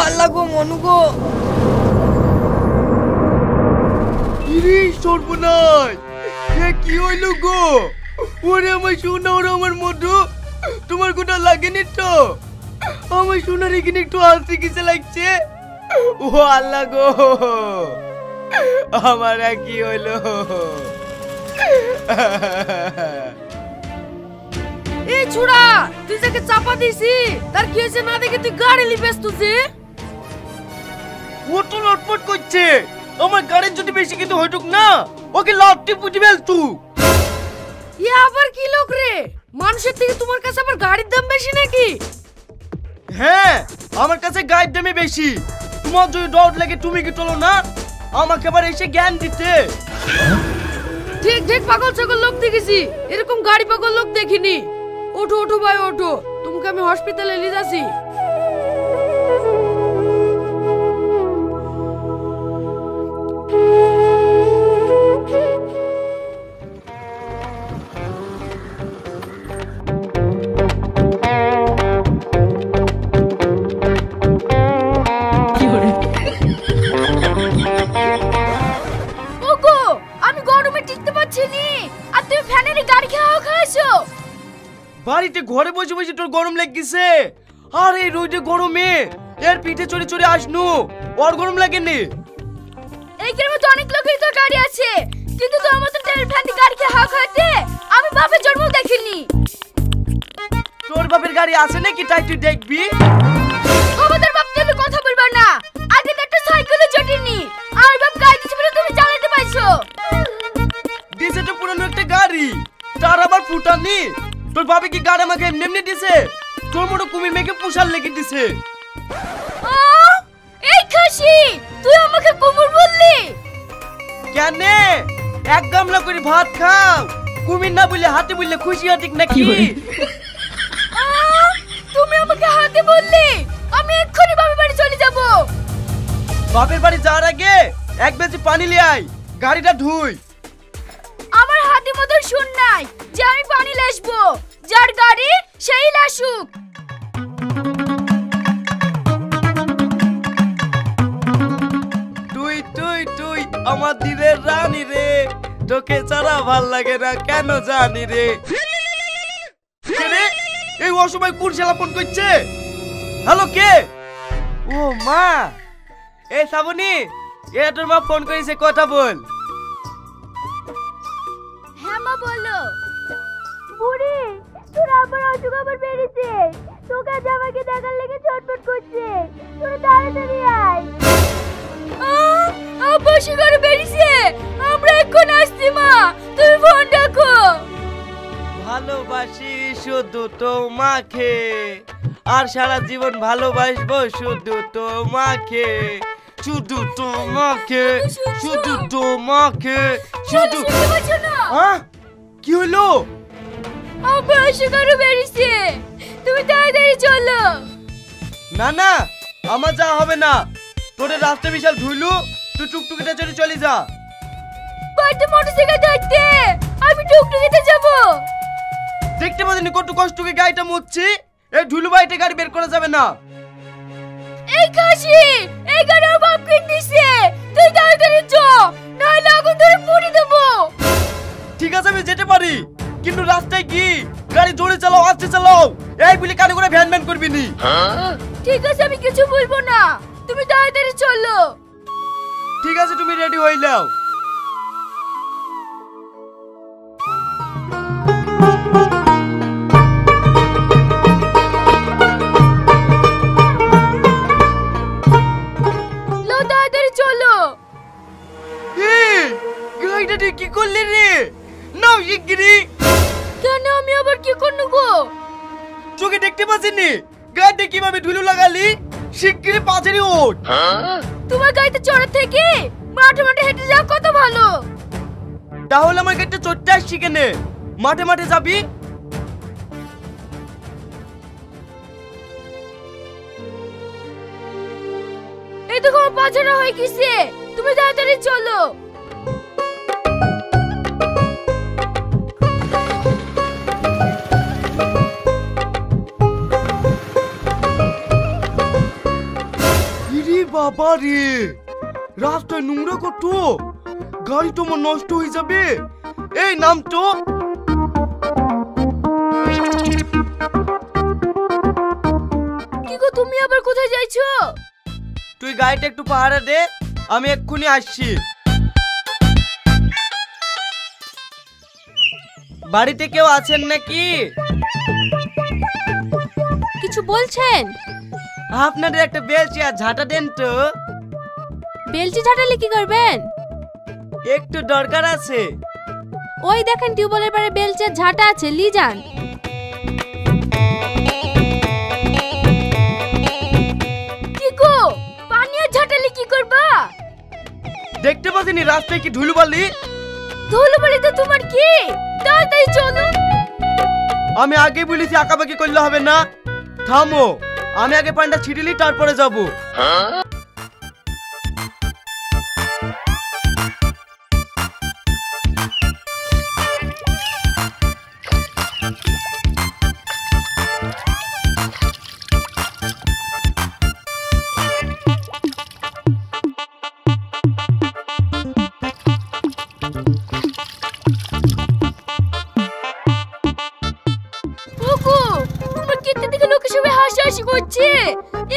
আল্লাহ গো মনু গো। ইরে সর্বনাশ, এ কি হইল গো? ওরে আমার সোনা, ওরে আমার মধু, তোমার কোটা লাগেনি তো? আমার সোনার এখানে একটু হাসি কিসে লাগছে? ও আল্লাহ গো, আমার কি হইলো? এই ছুড়া, তুই যাকে চাপা দিছি তার কি হয়েছে না দেখে তুই গাড়ি লিপেস তুই? ও তো লটপট করছে, আমার গাড়ির যদি বেশি কিছু হইতুক না ওকে লাঠি পুঁজি ফেলতু। ই আবার কি লোক রে, মানুষের থেকে তোমার কাছে আবার গাড়ির দাম বেশি নাকি? হ্যাঁ, আমার কাছে গাড়ির দামে বেশি। তোমার যদি ডট লাগে তুমি কি চলো না আমাকে আবার এসে জ্ঞান দিতে? ঠিক ঠিক পাগল ছাগল লোক দেখেছি, এরকম গাড়ি পাগল লোক দেখিনি। ওঠো ওঠো ভাই ওঠো, তোমাকে আমি হসপিটালে নিয়ে যাচ্ছি। বাড়িতে ঘরে বসে বসে তোর গরম লাগছে, আর এই রোদে গরমে এর পিঠে চড়ে চড়ে আসনু, ওর গরম লাগেনি? এই গ্রামে তো অনেক লোকই তো গাড়ি আছে, কিন্তু তো আমার তো তেল ফ্যান দিয়ে গাড়ি হাওয়া খাইতে আমি বাপের জন্ম দেখিনি। তোর বাপের গাড়ি আছে নাকি তাই তুই দেখবি? আমাদের বাপ তুমি কথা বলবা না, আগে তো একটা সাইকেলে চটিনি, আর বাপ গাড়ি দিছে বলে তুমি চালাতে পাইছো। দিছে তো পুরানো একটা গাড়ি, তার আবার ফুটানি। তোর বাবা কি গাড়ি আমাকে এমনি এমনি দিছে? তোর মতো কুমির মেয়েকে পোষার লেগে দিছে। এই খাসি, তুই আমাকে কুমির বললি কেন? এক গামলা করে ভাত খাও, কুমির না বলে হাতে বললে খুশি হতিক নাকি? তুমি আমাকে হাতে বললি, আমি এক্ষুনি বাপের বাড়ি চলে যাব। বাপের বাড়ি যাওয়ার আগে এক বেশি পানি লিয়ে আয়, গাড়িটা ধুই। আমার হাতে মতো শুন নাই যে আমি পানি লাসবো, যার গাড়ি সেই লাসুক। তুই তুই তুই আমার দিনের রানী রে, তোকে ছাড়া ভাল লাগে না কেন জানি রে। এই অসময় কোন শালা ফোন করছে? হ্যালো, কে? ও মা, এ শ্রাবণী, এ তোর মা ফোন করেছে, কথা বল। হ্যাঁ মা বলো। বুড়ি, তোর আবার অসুখ আবার বেড়েছে, তোকে আজ আমাকে দেখার লেগে ছটফট করছে, তোর তাড়াতাড়ি আয়। আব্বা শিকারে বেড়েছে, আমরা এখন আসছি মা, তুমি ফোন রাখো। ভালোবাসি শুধু তোমাকে, আর সারা জীবন ভালোবাসবো শুধু তোমাকে, শুধু তোমাকে, শুধু তোমাকে, শুধু। কি হলো? আব্বা শিকারে বেড়েছে, তুমি তাড়াতাড়ি চলো। না না, আমার যাওয়া হবে না, তোদের রাস্তা বিশাল ধুইলু, তুই টুকটুকিতে চলে চলে যা। বাড়িতে মোটরসাইকেল থাকতে আমি টুকটুকিতে যাব। দেখতে পাচ্ছি কত কষ্ট করে গাড়িটা মুছছি, এই ধুলু বাড়িতে গাড়ি বের করা যাবে না। এই কাশি, এই গাড়ি আমার বাপ কিনে দিছে, তুই তাড়াতাড়ি চ, নাহলে আগুন ধরে পুড়ে দেব। ঠিক আছে আমি যেতে পারি, কিন্তু রাস্তায় কি গাড়ি জোরে চালাও আস্তে চালাও, এই বলে কানে করে ভ্যান ভ্যান করবি নি। ঠিক আছে আমি কিছু বলবো না, তুমি তাড়াতাড়ি চলো। ঠিক আছে তুমি রেডি হয়ে যাও। লো তাড়াতাড়ি চলো। এই গাড়িটা তুই কি করলি রে? নাও শিগগিরি। কেন আমি আবার কি করনু গো? চোখে দেখতে পাচ্ছিনি গাড়িতে কিভাবে ধুলো লাগালি? শিগগিরি পাঁচেরই ওঠ। তোমার গাড়িতে চড়ার থেকে মাঠে মাঠে হেঁটে যাও কত ভালো। তাহলে আমার গাড়িতে চড়তে আসছি কেন? মাঠে মাঠে যাবি। এই দেখো আমার পাছাড়া হয়ে গেছে, তুমি তাড়াতাড়ি চলো। বাবা রে, রাস্তায় নোংরা কত, গাড়ি তোমার নষ্ট হয়ে যাবে। এই নাম তো। কি গো, তুমি আবার কোথায় যাইছো? তুই গাড়িটা একটু পাহারা দে, আমি এক্ষুনি আসছি। বাড়িতে কেউ আছেন নাকি? কিছু বলছেন? আপনাদের একটা বেলচি আর ঝাঁটা দেন তো। বেলচি ঝাঁটালে কি করবেন? একটু দরকার আছে। ওই দেখেন টিউবওয়েলের পারে বেলচি আর ঝাঁটা আছে, লি যান। কি গো, পানি আর ঝাঁটালে কি করবা? দেখতে পাচ্ছেনি রাস্তায় কি ধুলোবালি? ধুলোবালি তো তোমার কি, তাড়াতাড়ি চলো। আমি আগে বলেছি আঁকাবাকি করলে হবে না। থামো, আমি আগে পানিটা ছিটিলি তারপরে যাব।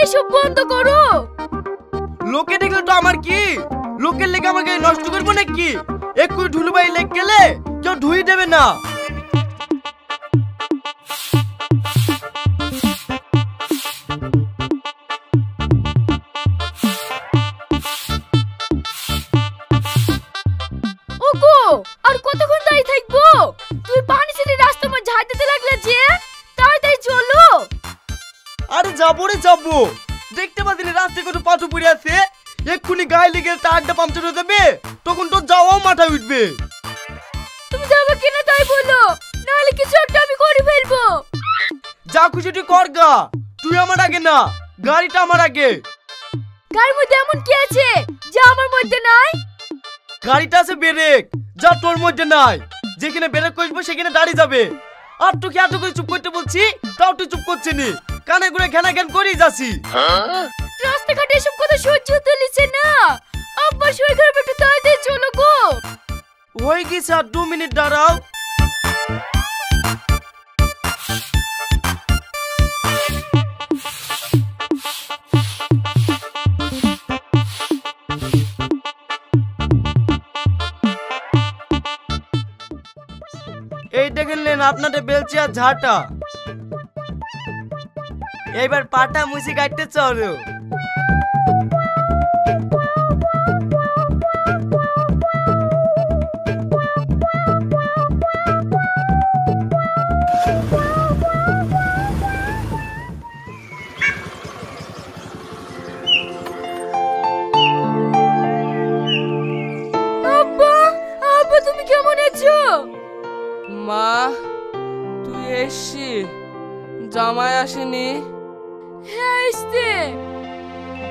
এসব বন্ধ করো। লোকে দেখলে তো আমার কি, লোকের লেগে আমাকে নষ্ট করবো নাকি? একটু ধুলোবালি লেগে গেলে কেউ ধুই দেবে না। ওগো, আর কতক্ষণ দাঁড়িয়ে থাকবো? তুই পানি ছেড়ে রাস্তা মধ্যে ঝাড় দিতে লাগলে যে, তাড়াতাড়ি চলো। আরে যাবো রে যাবো, দেখতে পাচ্ছিনি রাস্তায় কত পাথর পড়ে আছে। এক্ষুনি গায়ে লেগে টায়ারটা পাংচার হয়ে যাবে, তখন তো যাওয়াও মাথায় উঠবে। তুমি যাবে কিনা তাই বলো, নাহলে কিছু একটা আমি করে ফেলবো। যা খুশি তুই কর গা, তুই আমার আগে না, গাড়িটা আমার আগে। গাড়ির মধ্যে এমন কি আছে যা আমার মধ্যে নাই? গাড়িটা আছে ব্রেক, যা তোর মধ্যে নাই। যেখানে ব্রেক করবো সেখানে দাঁড়িয়ে যাবে। আর তোকে এত করে চুপ করতে বলছি, তাও তুই চুপ করছিস নি, কানে ঘুরে ঘ্যানা ঘ্যান করেই যাচ্ছি। রাস্তাঘাটে এসব কথা সহ্য হতে লিছে না। আব্বার শরীর খারাপ, একটু তাড়াতাড়ি চলো গো। হয়ে গেছে, আর 2 মিনিট দাঁড়াও। এই দেখেন নেন আপনাদের বেলচি আর ঝাঁটা। এইবার পাটা মুছি কাটতে চলো। আব্বা, আব্বা তুমি কেমন আছো? মা, তুই এসছি? জামাই আসেনি? হ্যাঁ এসছে।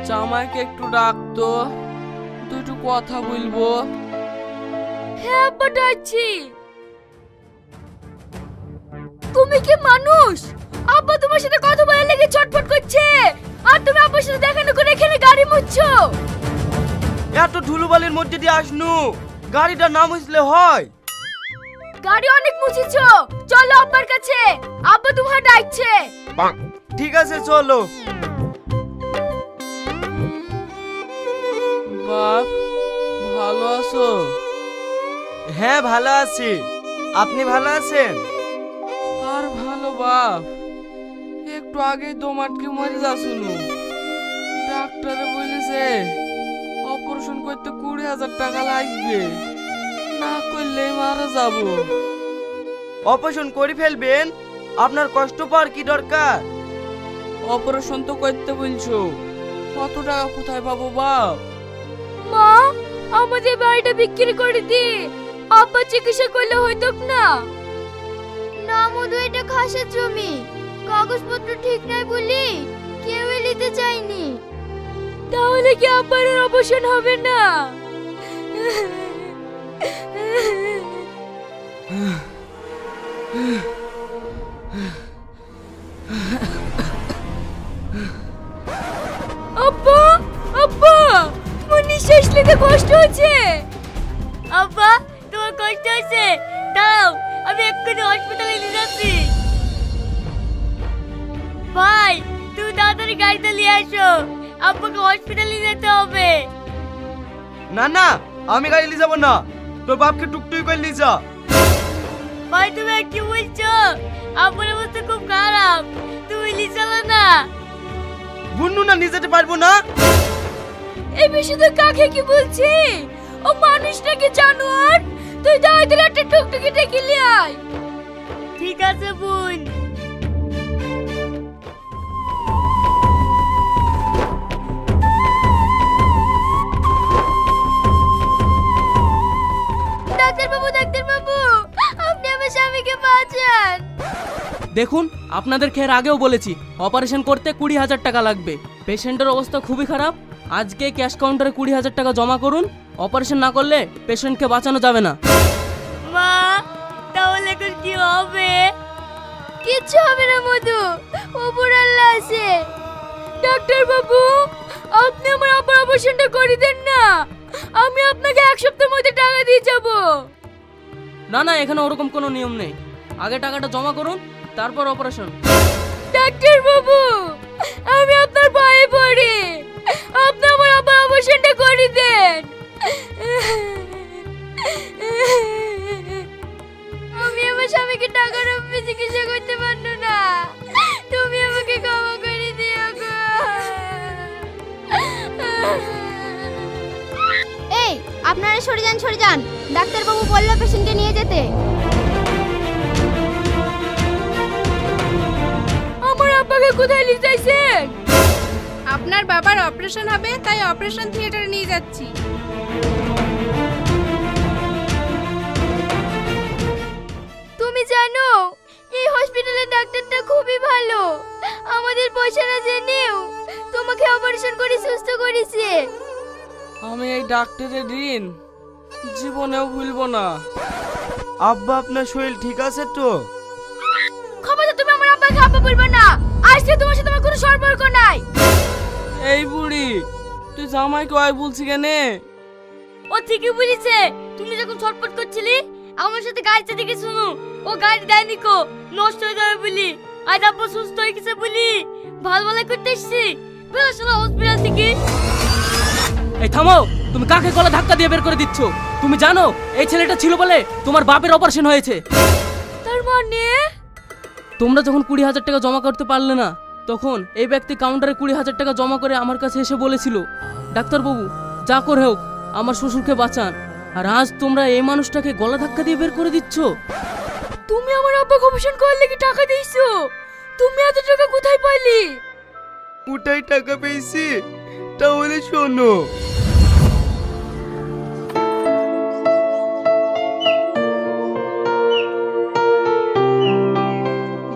জামাইকে একটু ডাকতো, দুটো কথা বলবো। হ্যাঁ আব্বা ডাকছি। তুমি কি মানুষ? আব্বা তোমার সাথে কথা বলার লেগে ছটফট করছে, আর তুমি আব্বার সাথে দেখা না করে এখানে গাড়ি মুছছো। এত ধুলোবালির মধ্যে দিয়ে আসনু, গাড়িটা না মুছলে হয়? গাড়ি অনেক মুছেছো, চলো আব্বার কাছে, আব্বা তোমার ডাকছে। ঠিক আছে চলো। বাপ, ভালো আছো? হ্যাঁ ভালো আছি, আপনি ভালো আছেন? আর ভালো বাপ, একটু আগে দম আটকে মরে যাচ্ছিল। ডাক্তারে বলেছে অপারেশন করতে 20,000 টাকা লাগবে, না করলে মারা যাব। অপারেশন করে ফেলবেন, আপনার কষ্ট পাওয়ার কি দরকার? অপারেশন তো করতে বলছো, কত টাকা কোথায় পাবো বাপ? মা, আমাদের বাড়িটা বিক্রি করে দি, আব্বা চিকিৎসা করলে হইতো না। না মধু, এটা খাসের জমি, কাগজপত্র ঠিক নাই বলি কেউ নিতে চাইনি। তাহলে কি আব্বার অপারেশন হবে না? আব্বা, আব্বা, ভাই তুমি তাড়াতাড়ি গাড়িতে নিয়ে আসো, আব্বাকে হসপিটালে যেতে হবে। না না, আমি গাড়ি নিয়ে যাবো না, তোর বাপকে টুকটুকি করে নিয়ে যা। ভাই তুমি কি বলছো? আব্বার অবস্থা খুব খারাপ, তুমি নিয়ে চলো না। বুন্নু না নিয়ে যেতে পারবো না। এই বিষয়ে তো কাকে কি বলছি? ও মানুষটাকে জানোয়ার, তুই তাড়াতাড়ি একটা টুকটুকি ডেকে নিয়ে আয়। ঠিক আছে বোন। ডাক্তার বাবু, আপনি আমার স্বামীকে বাঁচান। দেখুন, আপনাদের এর আগেও বলেছি অপারেশন করতে 20,000 টাকা লাগবে। পেশেন্টের অবস্থা খুবই খারাপ। আজকে ক্যাশ কাউন্টারে 20,000 টাকা জমা করুন। অপারেশন না করলে পেশেন্টকে বাঁচানো যাবে না। মা, তাহলে এখন কি হবে? কিচ্ছু হবে না মধু, ওপর আল্লাহ আছে। ডাক্তার বাবু, আপনি আমার আব্বার অপারেশনটা করে দেন না, আমি আপনাকে 1 সপ্তাহের মধ্যে টাকা দিয়ে যাব। না না, এখানে ওরকম কোনো নিয়ম নেই। আগে টাকাটা জমা করুন, তারপর অপারেশন। ডাক্তার বাবু, আমি আপনার পায়ে পড়ি, আপনি আমার আব্বার অপারেশনটা করে দেন। আমি আমার স্বামীকে টাকার অভাবে চিকিৎসা করতে পারবো না, তুমি আমাকে ক্ষমা করে দিও গো। এই, আপনারা সরে যান। ডাক্তারবাবু বলল পেশেন্টকে নিয়ে যেতে। আমার আব্বাকে কোথায় নিয়ে যাইছেন? আপনার বাবার অপারেশন হবে, তাই অপারেশন থিয়েটারে নিয়ে যাচ্ছি। তুমি জানো এই হসপিটালের ডাক্তারটা খুবই ভালো, আমাদের পয়সা না জেনেও তোমাকে অপারেশন করে সুস্থ করেছে। আমি এই ডাক্তারের ঋণ জীবনেও ভুলবো না। আব্বা, আপনার শরীর ঠিক আছে তো? খবরদার তুমি আমার আব্বাকে আব্বা বলবে না, আজকে তোমার সাথে আমার কোনো সম্পর্ক নাই। এই বুড়ি, তুই জামাইকে আয় বলছি কেনে? ও ঠিকই বলেছে, তুমি যখন ছটফট করছিলি আমার সাথে গাড়ি চালিয়ে গেছো, ও গাড়ি দেয়নি কো, নষ্ট হয়ে যাবে বলি। আজ আব্বা সুস্থ হয়ে গেছে বলি ভালো করতে এসছি, বেরোসলা হসপিটাল থেকে। এই থামো, তুমি কাকে গলা ধাক্কা দিয়ে বের করে দিচ্ছ? তুমি জানো এই ছেলেটা ছিল বলে তোমার বাপের অপারেশন হয়েছে। তার মানে তোমরা যখন 20,000 টাকা জমা করতে পারলে না, তখন এই ব্যক্তি কাউন্টারে 20,000 টাকা জমা করে আমার কাছে এসে বলেছিল, ডাক্তারবাবু যা করে হোক আমার শ্বশুরকে বাঁচান। আর আজ তোমরা এই মানুষটাকে গলা ধাক্কা দিয়ে বের করে দিচ্ছ। তুমি আমার আব্বাকে অপারেশন করলে কি টাকা দিয়েছো? তুমি এত টাকা কোথায় পাইলি? ওটাই টাকা পেয়েছি। তাহলে শোনো,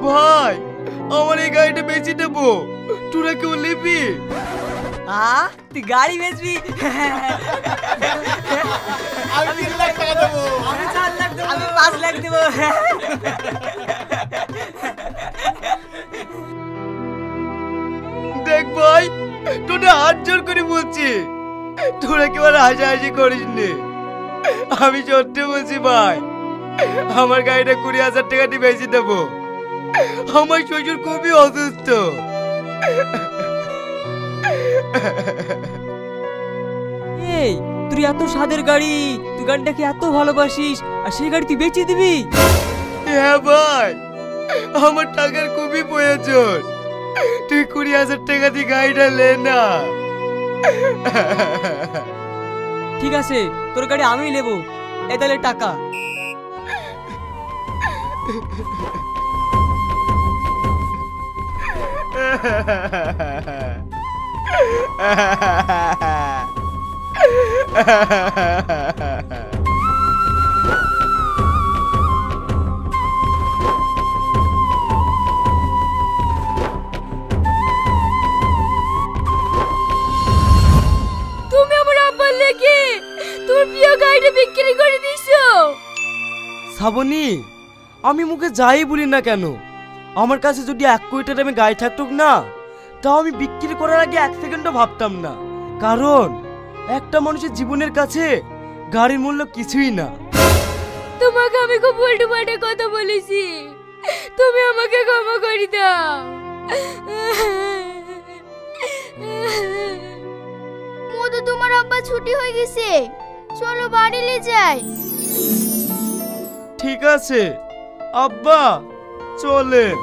ভাই আমার এই গাড়িটা বেচে দেবো, তোরা কেউ নিবি? তুই গাড়ি বেচবি? আমি 3 লাখ টাকা দেবো। আমি 4 লাখ দেবো। আমি 5 লাখ দেবো। দেখ ভাই, তোরা হাত জোর করে বলছি, তোরা কেউ আর হাসাহাসি করিস নে। আমি সত্যি বলছি ভাই, আমার গাড়িটা 20,000 টাকা দিয়ে বেচে দেবো। আমার শ্বশুর খুবই অসুস্থ। এই, তুই এত স্বাদের গাড়ি, তুই গাড়িটাকে এত ভালোবাসিস, আর সেই গাড়ি তুই বেচে দিবি? হ্যাঁ ভাই, আমার টাকার খুবই প্রয়োজন। তুই 20,000 টাকা দিয়ে গাড়িটা লে না। ঠিক আছে, তোর গাড়ি আমি নেবো। এ তাহলে টাকা। তুমি আমার আব্বার লেগে তোর প্রিয় গাড়িটা বিক্রি করে দিছো। শ্রাবণী, আমি মুখে যাই বলি না কেন, আমার কাছে যদি 1 কোটি টাকা গাড়ি থাকতো না, তাও আমি বিক্রি করার আগে 1 সেকেন্ডও ভাবতাম না। কারণ একটা মানুষের জীবনের কাছে গাড়ির মূল্য কিছুই না। তোমাকে আমি খুব উল্টো পাল্টা কথা বলেছি, তুমি আমাকে ক্ষমা করে দাও। মধু, তোমার আব্বা ছুটি হয়ে গেছে, চলো বাড়ি নিয়ে যাই। ঠিক আছে আব্বা, চলেন।